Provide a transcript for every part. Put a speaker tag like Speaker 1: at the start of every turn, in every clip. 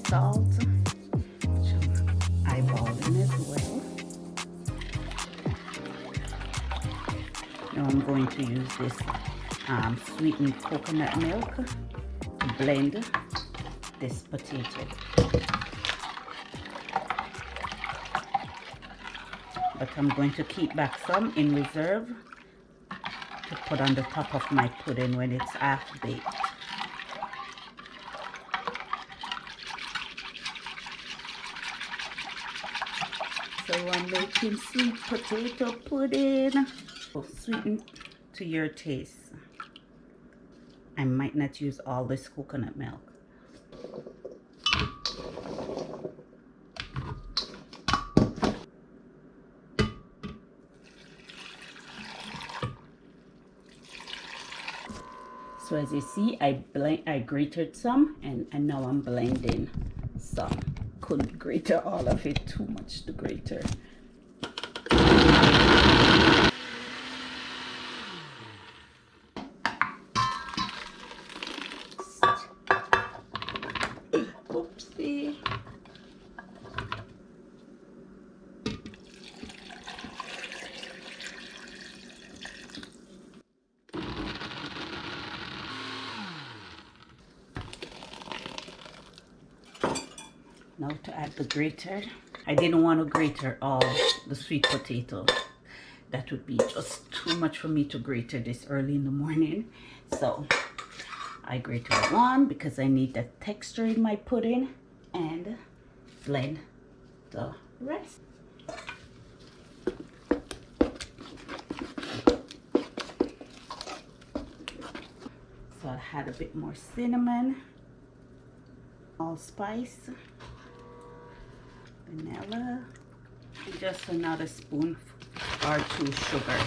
Speaker 1: salt, eyeballing as well. Now I'm going to use this sweetened coconut milk to blend this potato. But I'm going to keep back some in reserve to put on the top of my pudding when it's half baked. So I'm making sweet potato pudding. Sweeten to your taste. I might not use all this coconut milk. So as you see, I grated some and now I'm blending some. Couldn't grate all of it, too much to grater. Oopsie. Now to add the grater. I didn't want to grater all the sweet potato. That would be just too much for me to grater this early in the morning. So I grated one because I need that texture in my pudding and blend the rest. So I had a bit more cinnamon, allspice, vanilla, and just another spoon or two sugar.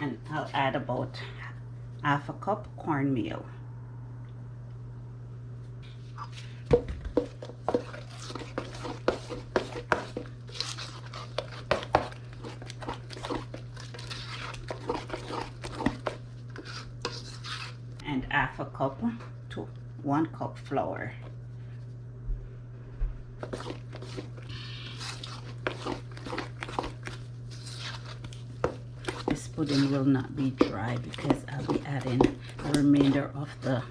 Speaker 1: And I'll add about half a cup cornmeal. And half a cup to 1 cup flour. This pudding will not be dry because I'll be adding the remainder of the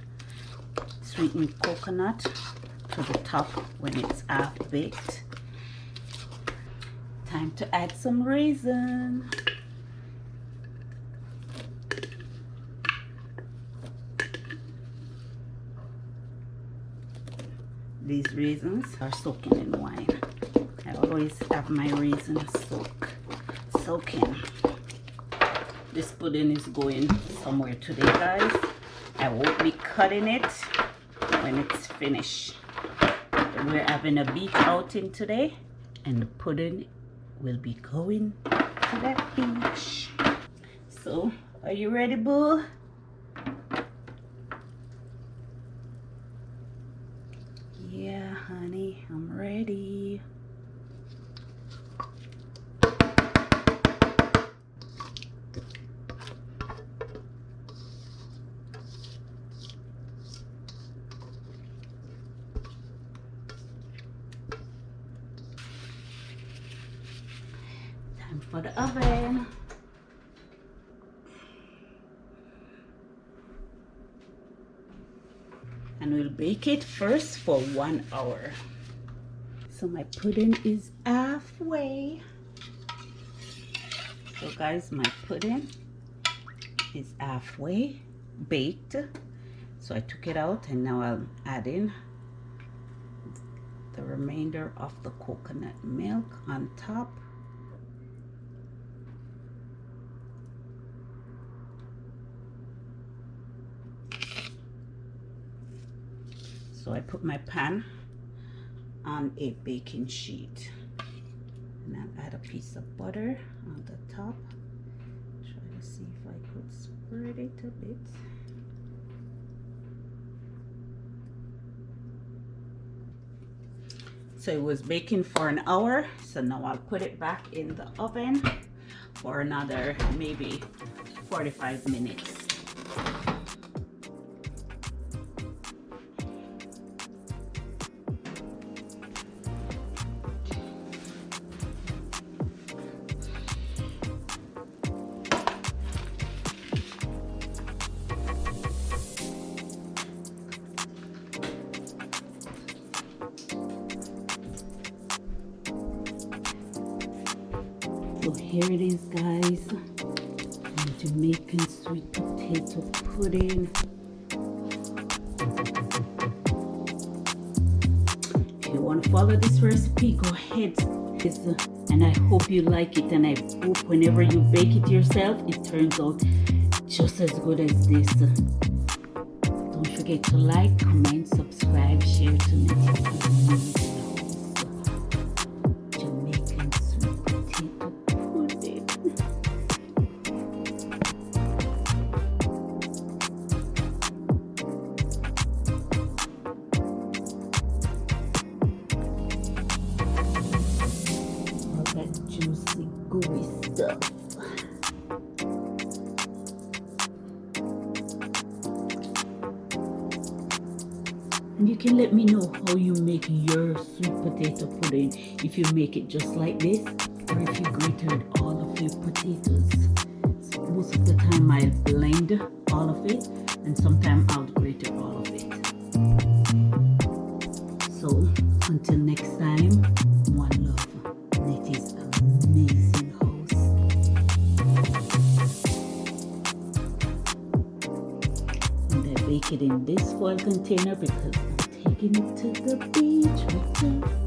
Speaker 1: sweetened coconut to the top when it's half baked. Time to add some raisin. These raisins are soaking in wine. I always have my raisins soaking. This pudding is going somewhere today, guys. I won't be cutting it when it's finished. We're having a beach outing today and the pudding will be going to that beach. So, are you ready, boo? Yeah, honey, I'm ready. Time for the oven. And we'll bake it first for 1 hour. So my pudding is halfway. So guys, my pudding is halfway baked. So I took it out and now I'll add in the remainder of the coconut milk on top. So I put my pan on a baking sheet and I'll add a piece of butter on the top. Try to see if I could spread it a bit. So it was baking for an hour, so now I'll put it back in the oven for another maybe 45 minutes. So here it is, guys. Jamaican sweet potato pudding. If you want to follow this recipe, go ahead. And I hope you like it, and I hope whenever you bake it yourself, it turns out just as good as this. Don't forget to like, comment, subscribe, share to NettysAmazingHouse. Jamaican sweet potato pudding. All that juicy, gooey stuff. And you can let me know how you make your sweet potato pudding. If you make it just like this, or if you grated all of your potatoes. So most of the time I'll blend all of it, and sometimes I'll grate all of it. So until next time, one love, Netty's Amazing House. And I bake it in this foil container because I'm taking it to the beach with us.